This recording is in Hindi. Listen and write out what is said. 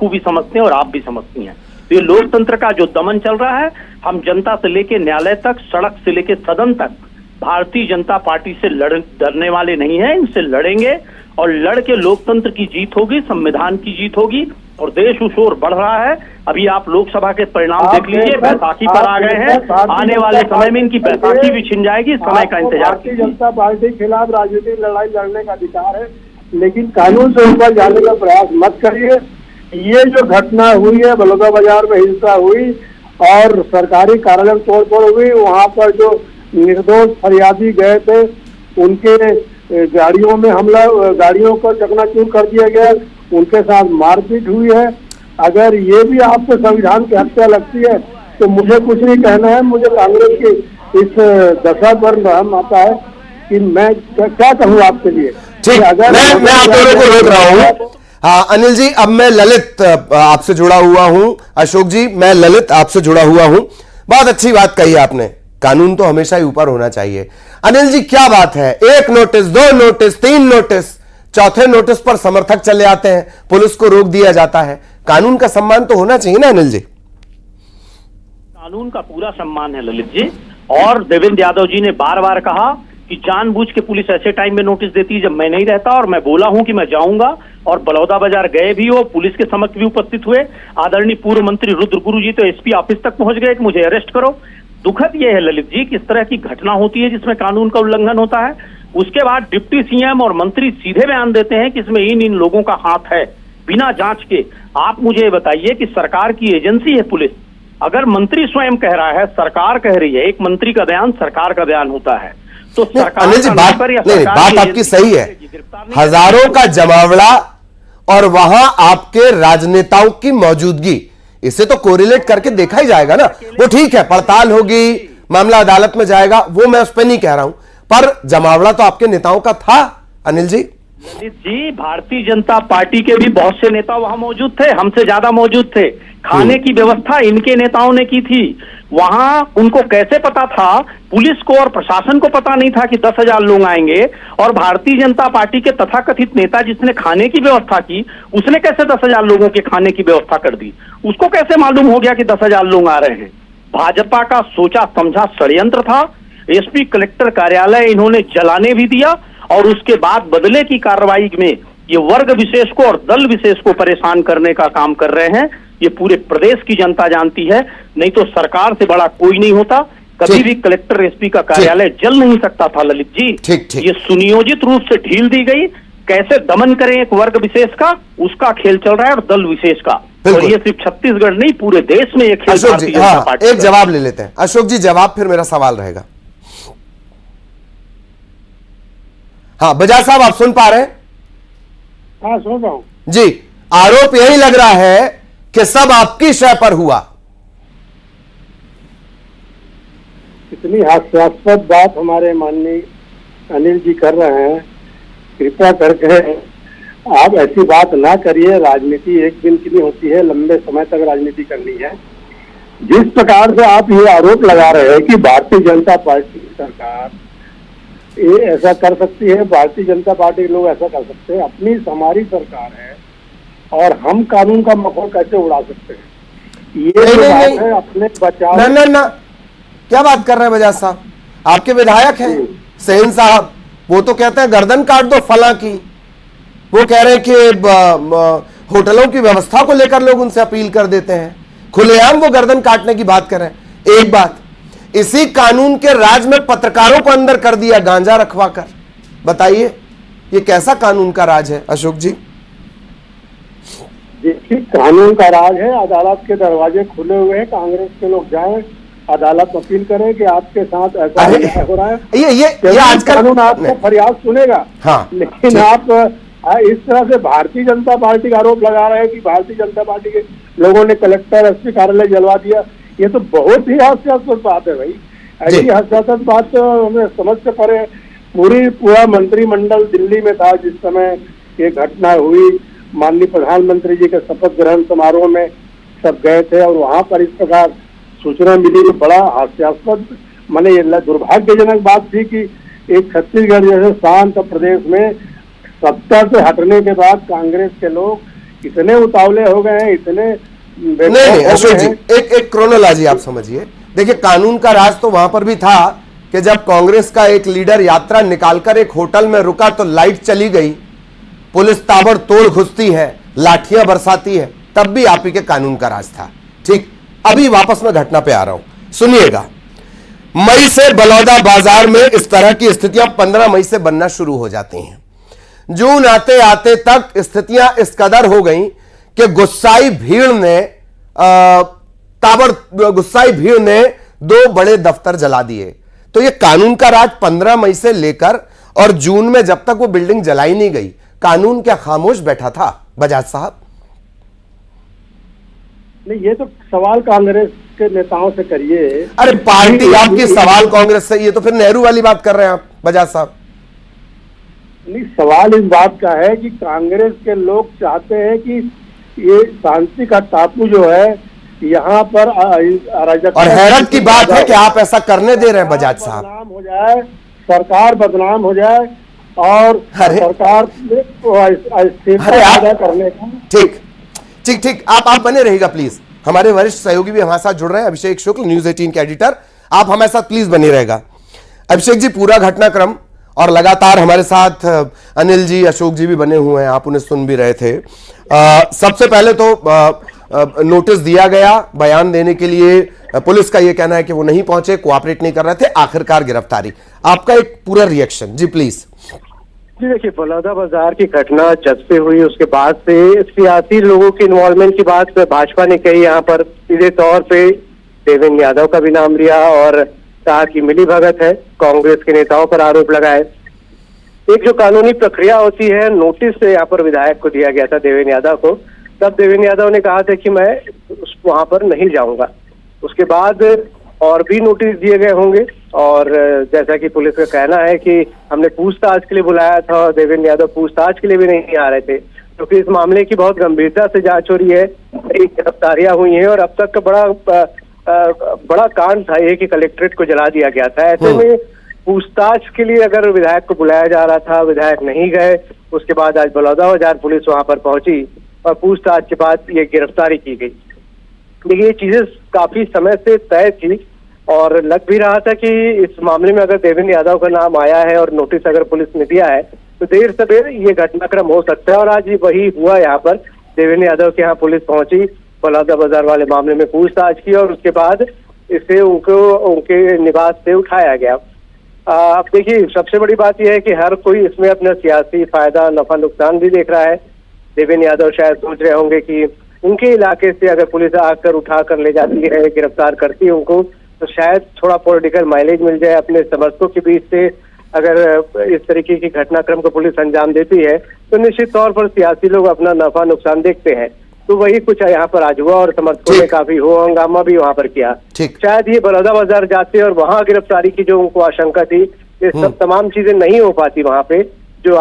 बखूबी समझते हैं और आप भी समझती हैं। तो ये लोकतंत्र का जो दमन चल रहा है, हम जनता से लेके न्यायालय तक, सड़क से लेके सदन तक भारतीय जनता पार्टी से डरने वाले नहीं हैं, इनसे लड़ेंगे और लड़ के लोकतंत्र की जीत होगी, संविधान की जीत होगी और देश उस ओर बढ़ रहा है। अभी आप लोकसभा के परिणाम देख लीजिए, बैसाखी पर आ गए हैं, आने वाले समय में इनकी बैसाखी भी छिन जाएगी, समय का इंतजार कीजिए। भारतीय जनता पार्टी के खिलाफ राजनीतिक लड़ाई लड़ने का अधिकार है, लेकिन कानून से ऊपर जाने का प्रयास मत करिए। ये जो घटना हुई है, बलौदाबाजार में हिंसा हुई और सरकारी कार्यालय तोड़फोड़ हुई, वहाँ पर जो निर्दोष फरियादी गए थे उनके गाड़ियों में हमला, गाड़ियों को चकनाचूर कर दिया गया, उनके साथ मारपीट हुई है। अगर ये भी आपको संविधान की हत्या लगती है तो मुझे कुछ नहीं कहना है। मुझे कांग्रेस की इस दशा पर रहम आता है कि मैं क्या कहूँ आपके लिए। ठीक, अगर मैं आप दोनों को रोक रहा हूँ। हाँ अनिल जी, अब मैं ललित आपसे जुड़ा हुआ हूं। अशोक जी, मैं ललित आपसे जुड़ा हुआ हूं। बहुत अच्छी बात कही आपने, कानून तो हमेशा ही ऊपर होना चाहिए। अनिल जी, क्या बात है, एक नोटिस, दो नोटिस, तीन नोटिस, चौथे नोटिस पर समर्थक चले आते हैं, पुलिस को रोक दिया जाता है। कानून का सम्मान तो होना चाहिए ना अनिल जी? कानून का पूरा सम्मान है ललित जी, और देवेंद्र यादव जी ने बार बार कहा कि जानबूझ के पुलिस ऐसे टाइम में नोटिस देती है जब मैं नहीं रहता, और मैं बोला हूं कि मैं जाऊंगा, और बलौदाबाजार गए भी हो, पुलिस के समक्ष भी उपस्थित हुए। आदरणीय पूर्व मंत्री रुद्र गुरु जी तो एसपी ऑफिस तक पहुंच गए कि मुझे अरेस्ट करो। दुखद यह है ललित जी कि इस तरह की घटना होती है जिसमें कानून का उल्लंघन होता है। उसके बाद डिप्टी सीएम और मंत्री सीधे बयान देते हैं कि इसमें इन लोगों का हाथ है, बिना जांच के। आप मुझे बताइए कि सरकार की एजेंसी है पुलिस, अगर मंत्री स्वयं कह रहा है, सरकार कह रही है, एक मंत्री का बयान सरकार का बयान होता है, तो सरकार अनिल जी बात आपकी सही है। हजारों का जमावड़ा और वहां आपके राजनेताओं की मौजूदगी, इसे तो कोरिलेट करके देखा ही जाएगा ना। वो ठीक है, पड़ताल होगी, मामला अदालत में जाएगा, वो मैं उस पर नहीं कह रहा हूं, पर जमावड़ा तो आपके नेताओं का था अनिल जी। ललित जी, भारतीय जनता पार्टी के भी बहुत से नेता वहां मौजूद थे, हमसे ज्यादा मौजूद थे। खाने की व्यवस्था इनके नेताओं ने की थी। वहां उनको कैसे पता था, पुलिस को और प्रशासन को पता नहीं था कि 10,000 लोग आएंगे, और भारतीय जनता पार्टी के तथाकथित नेता जिसने खाने की व्यवस्था की, उसने कैसे 10,000 लोगों के खाने की व्यवस्था कर दी? उसको कैसे मालूम हो गया कि 10,000 लोग आ रहे हैं? भाजपा का सोचा समझा षड्यंत्र था। एसपी कलेक्टर कार्यालय इन्होंने जलाने भी दिया, और उसके बाद बदले की कार्रवाई में ये वर्ग विशेष को और दल विशेष को परेशान करने का काम कर रहे हैं। ये पूरे प्रदेश की जनता जानती है, नहीं तो सरकार से बड़ा कोई नहीं होता। कभी भी कलेक्टर एसपी का कार्यालय जल नहीं सकता था ललित जी। ये सुनियोजित रूप से ढील दी गई। कैसे दमन करें एक वर्ग विशेष का, उसका खेल चल रहा है, और दल विशेष का। और ये सिर्फ छत्तीसगढ़ नहीं, पूरे देश में ये खेल भारतीय जनता पार्टी। एक जवाब ले लेते हैं अशोक जी, जवाब फिर मेरा सवाल रहेगा। हाँ बजाज साहब, आप सुन पा रहे हैं? हाँ सुन रहा हूं जी। आरोप यही लग रहा है कि सब आपकी शय पर हुआ। इतनी हास्यास्पद बात हमारे माननीय अनिल जी कर रहे हैं, कृपया करके आप ऐसी बात ना करिए। राजनीति एक दिन की नहीं होती है, लंबे समय तक राजनीति करनी है। जिस प्रकार से आप ये आरोप लगा रहे हैं कि भारतीय जनता पार्टी की सरकार ये ऐसा कर सकती है, भारतीय जनता पार्टी के लोग ऐसा कर सकते हैं, अपनी हमारी सरकार है और हम कानून का मखौल कैसे उड़ा सकते हैं? ये बात है अपने बचाव। ना, क्या बात कर रहे हैं बजाज साहब? आपके विधायक हैं सेन साहब, वो तो कहते हैं गर्दन काट दो फला की। वो कह रहे हैं कि होटलों की व्यवस्था को लेकर लोग उनसे अपील कर देते हैं, खुलेआम वो गर्दन काटने की बात कर रहे हैं। एक बात, इसी कानून के राज में पत्रकारों को अंदर कर दिया गांजा रखवा कर। बताइए ये कैसा कानून का राज है अशोक जी? देखिए, कानून का राज है, अदालत के दरवाजे खुले हुए हैं। कांग्रेस के लोग जाएं, अदालत अपील करें कि आपके साथ ऐसा हो रहा है। ये आजकल कानून आपको फरियाद सुनेगा। हाँ, लेकिन आप इस तरह से भारतीय जनता पार्टी का आरोप लगा रहे हैं कि भारतीय जनता पार्टी के लोगों ने कलेक्टर एसपी कार्यालय जलवा दिया, ये तो बहुत ही हास्यास्पद बात है भाई। ऐसी हास्यास्पद बात तो हमें समझ से परे। पूरा मंत्रिमंडल दिल्ली में था जिस समय ये घटना हुई। माननीय प्रधानमंत्री जी के शपथ ग्रहण समारोह में सब गए थे, और वहां पर इस प्रकार सूचना मिली तो बड़ा हास्यास्पद, माने ये दुर्भाग्यजनक बात थी कि एक छत्तीसगढ़ जैसे शांत प्रदेश में सत्ता से हटने के बाद कांग्रेस के लोग इतने उतावले हो गए हैं, इतने नहीं अशोक जी, एक क्रोनोलॉजी आप समझिए। देखिए, कानून का राज तो वहां पर भी था कि जब कांग्रेस का एक लीडर यात्रा निकालकर एक होटल में रुका तो लाइट चली गई, पुलिस ताबड़तोड़ घुसती है, लाठियां बरसाती है, तब भी आप ही के कानून का राज था। ठीक, अभी वापस मैं घटना पे आ रहा हूं, सुनिएगा। मई से बलौदा बाजार में इस तरह की स्थितियां 15 मई से बनना शुरू हो जाती हैं। जून आते आते तक स्थितियां इस कदर हो गई कि गुस्साई भीड़ ने 2 बड़े दफ्तर जला दिए। तो ये कानून का राज 15 मई से लेकर और जून में जब तक वो बिल्डिंग जलाई नहीं गई, कानून क्या खामोश बैठा था बजाज साहब? नहीं, ये तो सवाल कांग्रेस के नेताओं से करिए। अरे पार्टी आपकी सवाल कांग्रेस से, ये तो फिर नेहरू वाली बात कर रहे हैं आप बजाज साहब। नहीं, सवाल इस बात का है कि कांग्रेस के लोग चाहते हैं कि ये शांति का टापू जो है यहाँ पर अराजकता, और हैरत की बात है कि आप ऐसा करने दे रहे हैं बजाज साहब। बदनाम हो जाए, सरकार बदनाम हो जाए और सरकार इस्तीफा करने का। ठीक ठीक ठीक, आप बने रहेगा प्लीज। हमारे वरिष्ठ सहयोगी भी हमारे साथ जुड़ रहे हैं, अभिषेक शुक्ल, न्यूज 18 के एडिटर, आप हमारे साथ प्लीज बने रहेगा। अभिषेक जी, पूरा घटनाक्रम और लगातार हमारे साथ अनिल जी, अशोक जी भी बने हुए हैं, आप उन्हें सुन भी रहे थे। सबसे पहले तो नोटिस दिया गया बयान देने के लिए, पुलिस का यह कहना है कि वो नहीं पहुंचे, कोऑपरेट नहीं कर रहे थे, आखिरकार गिरफ्तारी। आपका एक पूरा रिएक्शन जी प्लीज। जी देखिए, बलौदा बाजार की घटना जब से हुई उसके बाद से सियासी लोगों की इन्वॉल्वमेंट की बात भाजपा ने कही, यहाँ पर सीधे तौर पे देवेंद्र यादव का भी नाम लिया और कहा कि मिली भगत है, कांग्रेस के नेताओं पर आरोप लगाए। एक जो कानूनी प्रक्रिया होती है, नोटिस से यहाँ पर विधायक को दिया गया था देवेंद्र यादव को, तब देवेंद्र यादव ने कहा था कि मैं वहां पर नहीं जाऊंगा। उसके बाद और भी नोटिस दिए गए होंगे और जैसा कि पुलिस का कहना है कि हमने पूछताछ के लिए बुलाया था और देवेंद्र यादव पूछताछ के लिए भी नहीं आ रहे थे, क्योंकि इस मामले की बहुत गंभीरता से जांच हो रही है। एक गिरफ्तारियां हुई हैं और अब तक का बड़ा कांड था ये कि कलेक्ट्रेट को जला दिया गया था। ऐसे में पूछताछ के लिए अगर विधायक को बुलाया जा रहा था, विधायक नहीं गए, उसके बाद आज बलौदा बाजार पुलिस वहां पर पहुंची और पूछताछ के बाद ये गिरफ्तारी की गई। देखिए, ये चीजें काफी समय से तय थी और लग भी रहा था कि इस मामले में अगर देवेंद्र यादव का नाम आया है और नोटिस अगर पुलिस ने दिया है तो देर सवेर ये घटनाक्रम हो सकता है। और आज वही हुआ, यहाँ पर देवेंद्र यादव के यहाँ पुलिस पहुंची, बलौदा बाजार वाले मामले में पूछताछ की और उसके बाद इसे उनके निवास से उठाया गया। अब देखिए, सबसे बड़ी बात यह है कि हर कोई इसमें अपना सियासी फायदा, नफा नुकसान भी देख रहा है। देवेंद्र यादव शायद सोच रहे होंगे कि उनके इलाके से अगर पुलिस आकर उठा कर ले जाती है, गिरफ्तार करती है उनको, तो शायद थोड़ा पॉलिटिकल माइलेज मिल जाए अपने समर्थकों के बीच से। अगर इस तरीके की घटनाक्रम को पुलिस अंजाम देती है तो निश्चित तौर पर सियासी लोग अपना नफा नुकसान देखते हैं। तो वही कुछ यहाँ पर आज हुआ और समर्थकों ने काफी हो हंगामा भी वहाँ पर किया। शायद ये बलौदा बाजार जाते और वहाँ गिरफ्तारी की जो उनको आशंका थी, ये सब तमाम चीजें नहीं हो पाती वहाँ पे जो